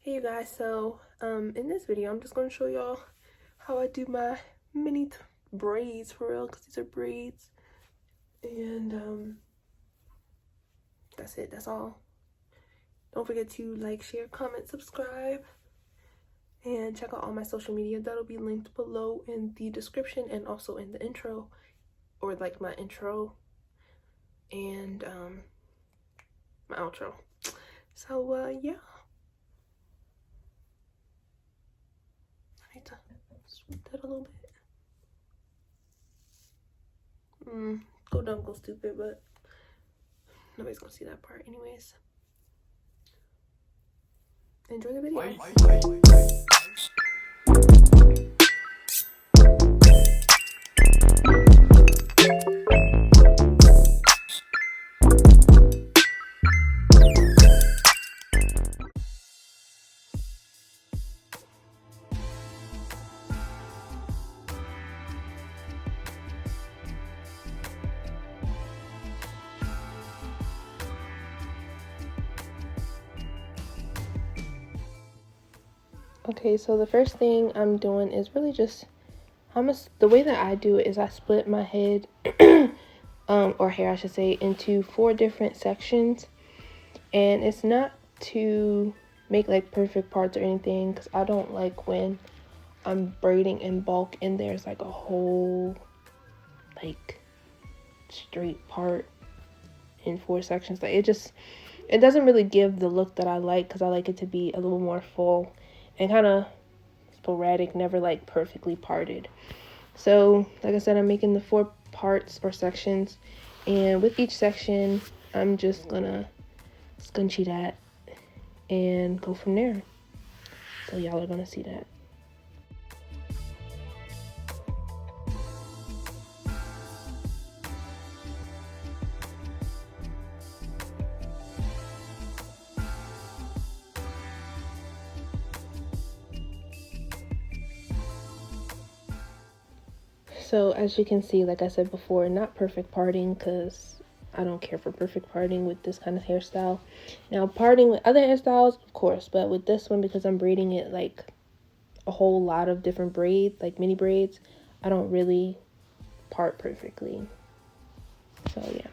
Hey you guys, so in this video I'm just going to show y'all how I do my mini braids for real, because these are braids. And that's it, that's all. Don't forget to like, share, comment, subscribe, and check out all my social media. That'll be linked below in the description and also in the intro, or like my intro and my outro. So yeah, I need to swoop that a little bit. Go dumb, go stupid, but nobody's gonna see that part anyways. Enjoy the video. Okay, so the first thing I'm doing is really just the way that I do it is I split my head or hair I should say into 4 different sections, and it's not to make like perfect parts or anything, because I don't like when I'm braiding in bulk and there's like a whole like straight part in 4 sections. Like it doesn't really give the look that I like, because I like it to be a little more full and kind of sporadic, never like perfectly parted. So like I said, I'm making the 4 parts or sections, and with each section I'm just gonna scrunchie that and go from there. So y'all are gonna see that. So as you can see, like I said before, not perfect parting, because I don't care for perfect parting with this kind of hairstyle. Now parting with other hairstyles, of course, but with this one, because I'm braiding it like a whole lot of different braids, like mini braids, I don't really part perfectly. So yeah.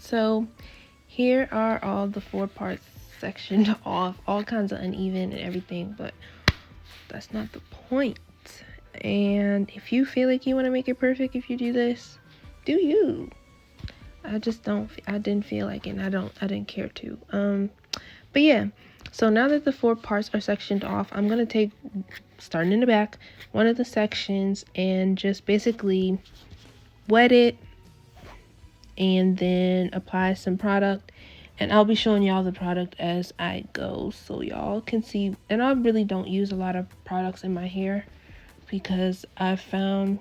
So here are all the 4 parts sectioned off, all kinds of uneven and everything, but that's not the point. And if you feel like you want to make it perfect, if you do this, do you. I didn't feel like it, and I didn't care to. But yeah, so now that the 4 parts are sectioned off, I'm gonna take, starting in the back, one of the sections and just basically wet it and then apply some product. And I'll be showing y'all the product as I go so y'all can see. And I really don't use a lot of products in my hair because I've found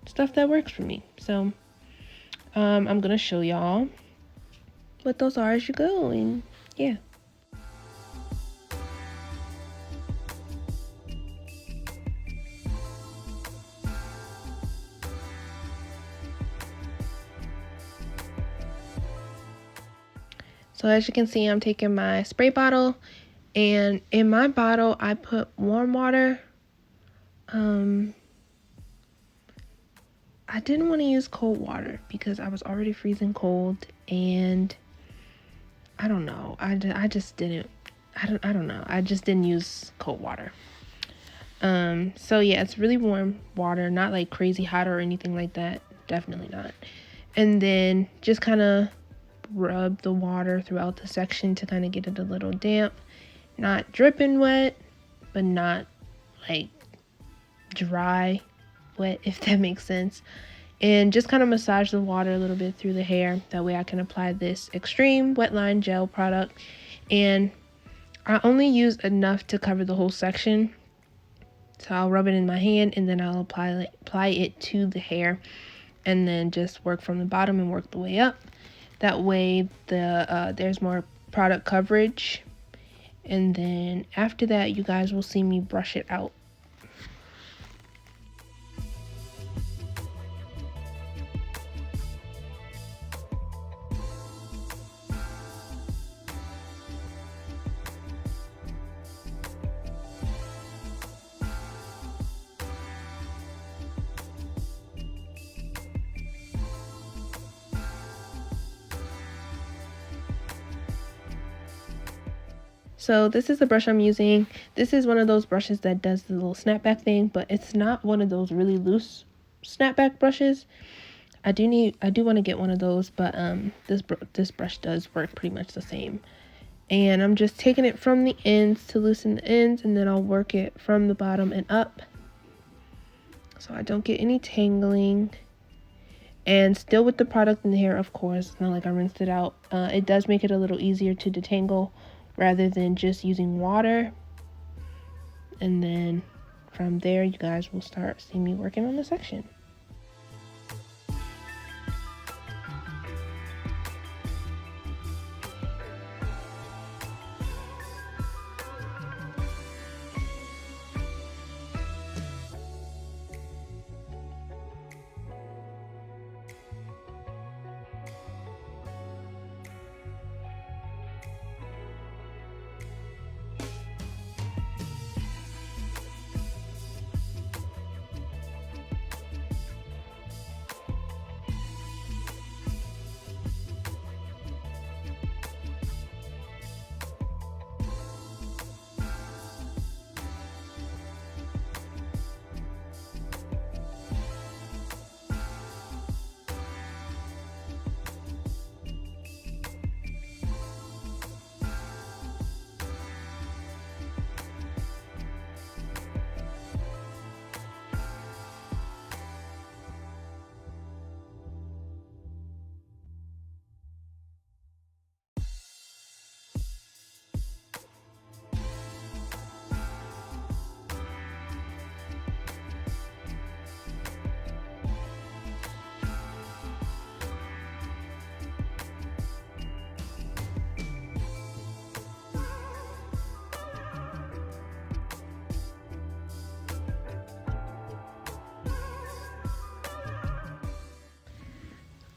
stuff that works for me. So I'm gonna show y'all what those are as you go, and yeah. So as you can see, I'm taking my spray bottle, and in my bottle I put warm water. I didn't want to use cold water because I was already freezing cold, and I don't know. I just didn't. I don't know. I just didn't use cold water. So yeah, it's really warm water, not like crazy hot or anything like that. Definitely not. And then just kind of rub the water throughout the section to kind of get it a little damp, not dripping wet, but not like dry wet, if that makes sense. And just kind of massage the water a little bit through the hair. That way I can apply this Extreme Wetline Gel product. And I only use enough to cover the whole section. So I'll rub it in my hand, and then I'll apply it to the hair, and then just work from the bottom and work the way up. That way there's more product coverage. And then after that, you guys will see me brush it out. So this is the brush I'm using. This is one of those brushes that does the little snapback thing, but it's not one of those really loose snapback brushes. I do want to get one of those, but this brush does work pretty much the same. And I'm just taking it from the ends to loosen the ends, and then I'll work it from the bottom and up so I don't get any tangling. And still with the product in the hair, of course. It's not like I rinsed it out. It does make it a little easier to detangle rather than just using water. And then from there, you guys will start seeing me working on the section.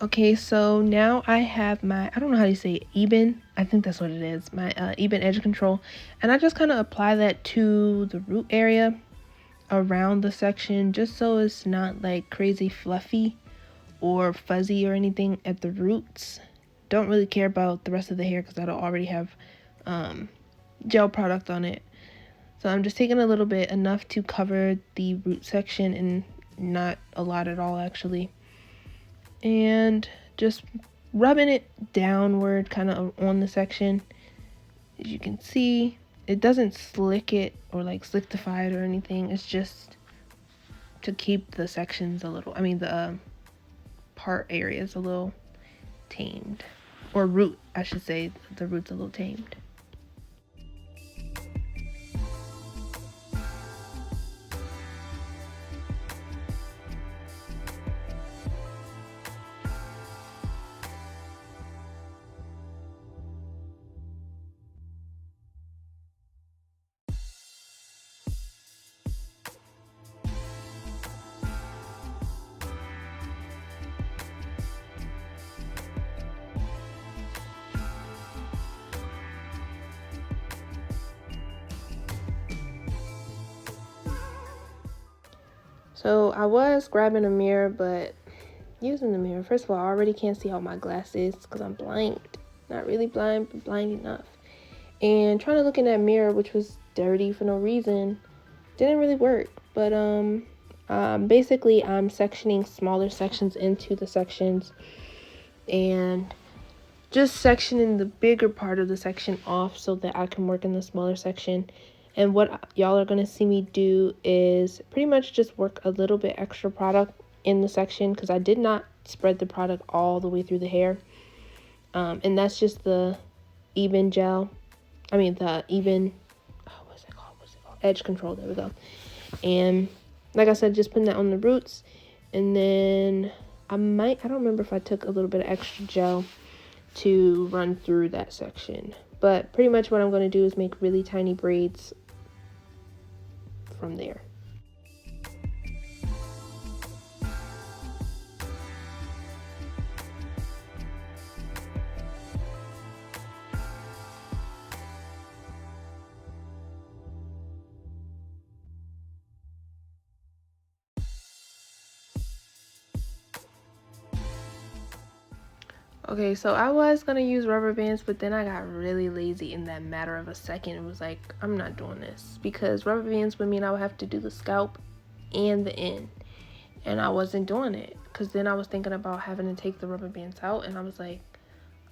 Okay, so now I have my, I don't know how you say it, Eben. I think that's what it is, my Eben edge control. And I just kind of apply that to the root area around the section, just so it's not like crazy fluffy or fuzzy or anything at the roots. Don't really care about the rest of the hair because that'll already have gel product on it. So I'm just taking a little bit, enough to cover the root section, and not a lot at all actually. And just rubbing it downward kind of on the section. As you can see, it doesn't slick it or like slickify it or anything. It's just to keep the sections a little, the part areas a little tamed. Or root, I should say. The root's a little tamed. So I was grabbing a mirror, but using the mirror, first of all, I already can't see out my glasses because I'm blind. Not really blind, but blind enough. And trying to look in that mirror, which was dirty for no reason, didn't really work. But basically I'm sectioning smaller sections into the sections and just sectioning the bigger part of the section off so that I can work in the smaller section. And what y'all are going to see me do is pretty much just work a little bit extra product in the section because I did not spread the product all the way through the hair. And that's just the even gel. I mean the even, what's it called? Edge control. There we go. And like I said, just putting that on the roots. And then I don't remember if I took a little bit of extra gel to run through that section. But pretty much what I'm going to do is make really tiny braids from there. Okay, so I was gonna use rubber bands, but then I got really lazy in that matter of a second. It was like, I'm not doing this because rubber bands would mean I would have to do the scalp and the end, and I wasn't doing it because then I was thinking about having to take the rubber bands out, and I was like,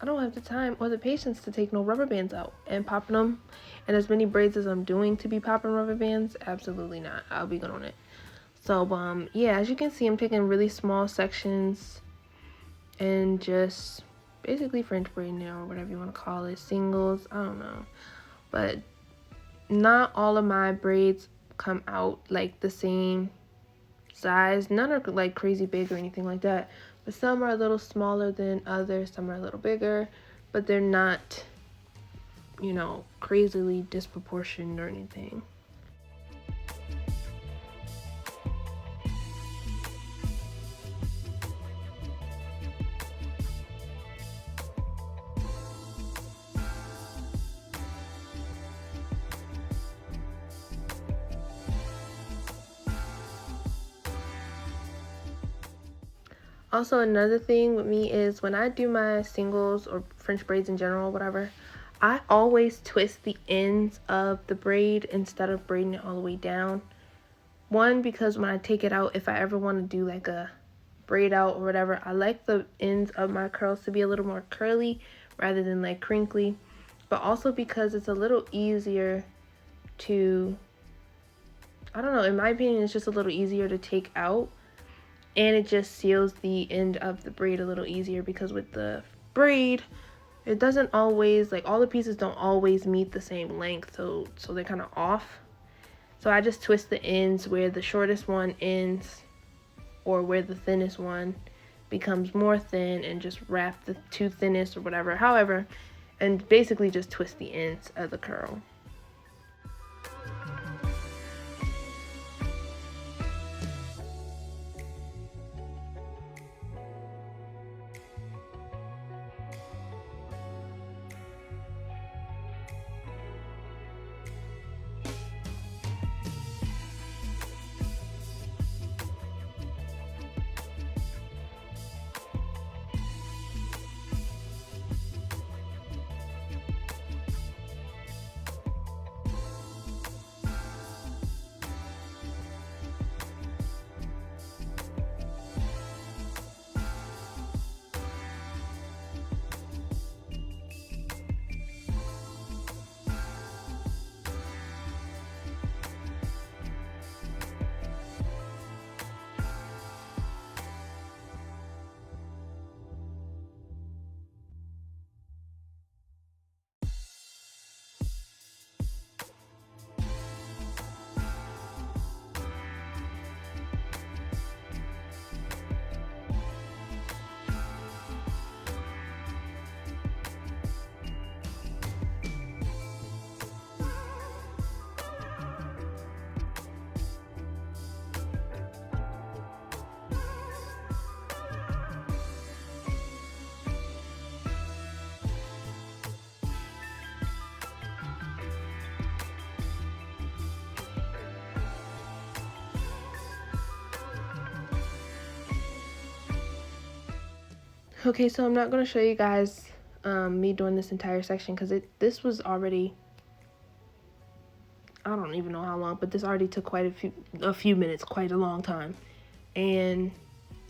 I don't have the time or the patience to take no rubber bands out and popping them, and as many braids as I'm doing to be popping rubber bands, absolutely not. I'll be good on it. So yeah, as you can see, I'm taking really small sections and just basically French braiding it or whatever you want to call it, singles, I don't know. But not all of my braids come out like the same size. None are like crazy big or anything like that, but some are a little smaller than others, some are a little bigger, but they're not, you know, crazily disproportionate or anything. Also, another thing with me is when I do my singles or French braids in general, whatever, I always twist the ends of the braid instead of braiding it all the way down. One, because when I take it out, if I ever want to do like a braid out or whatever, I like the ends of my curls to be a little more curly rather than like crinkly. But also because it's a little easier to, I don't know, in my opinion, it's just a little easier to take out. And it just seals the end of the braid a little easier because with the braid, it doesn't always, like all the pieces don't always meet the same length, so they're kind of off. So I just twist the ends where the shortest one ends or where the thinnest one becomes more thin and just wrap the two thinnest or whatever, however, and basically just twist the ends of the curl. Okay, so I'm not going to show you guys me doing this entire section because this was already, I don't even know how long, but this already took quite a few minutes, quite a long time. And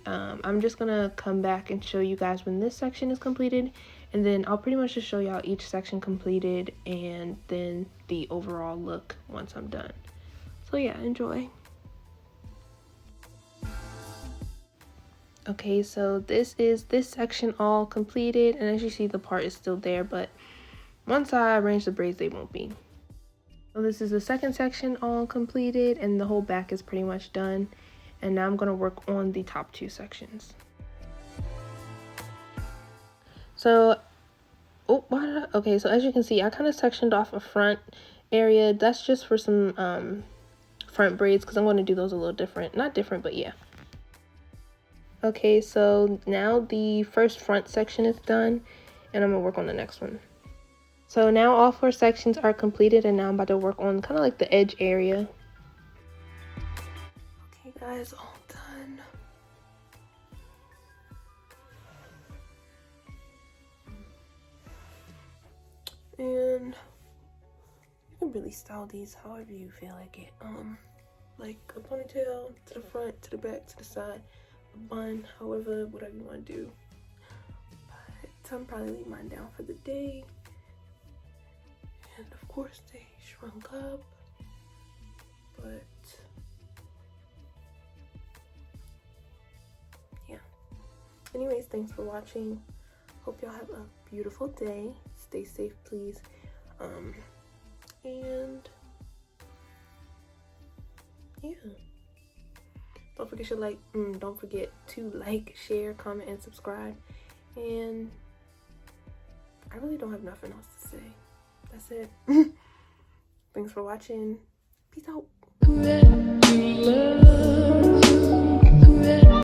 I'm just going to come back and show you guys when this section is completed, and then I'll pretty much just show y'all each section completed and then the overall look once I'm done. So yeah, enjoy. Okay, so this is this section all completed, and as you see, the part is still there, but once I arrange the braids, they won't be. So this is the second section all completed, and the whole back is pretty much done. And now I'm going to work on the top two sections. So, okay, so as you can see, I kind of sectioned off a front area. That's just for some front braids because I'm going to do those a little different. Not different, but yeah. Okay, so now the first front section is done, and I'm going to work on the next one. So now all 4 sections are completed, and now I'm about to work on kind of like the edge area. Okay guys, all done. And you can really style these however you feel like it. Like a ponytail to the front, to the back, to the side, a bun, however, whatever you want to do. But I'm probably leave mine down for the day. And of course they shrunk up, but yeah. Anyways, thanks for watching. Hope y'all have a beautiful day. Stay safe, please. And yeah. Don't forget to like, share, comment, and subscribe. And I really don't have nothing else to say. That's it. Thanks for watching. Peace out.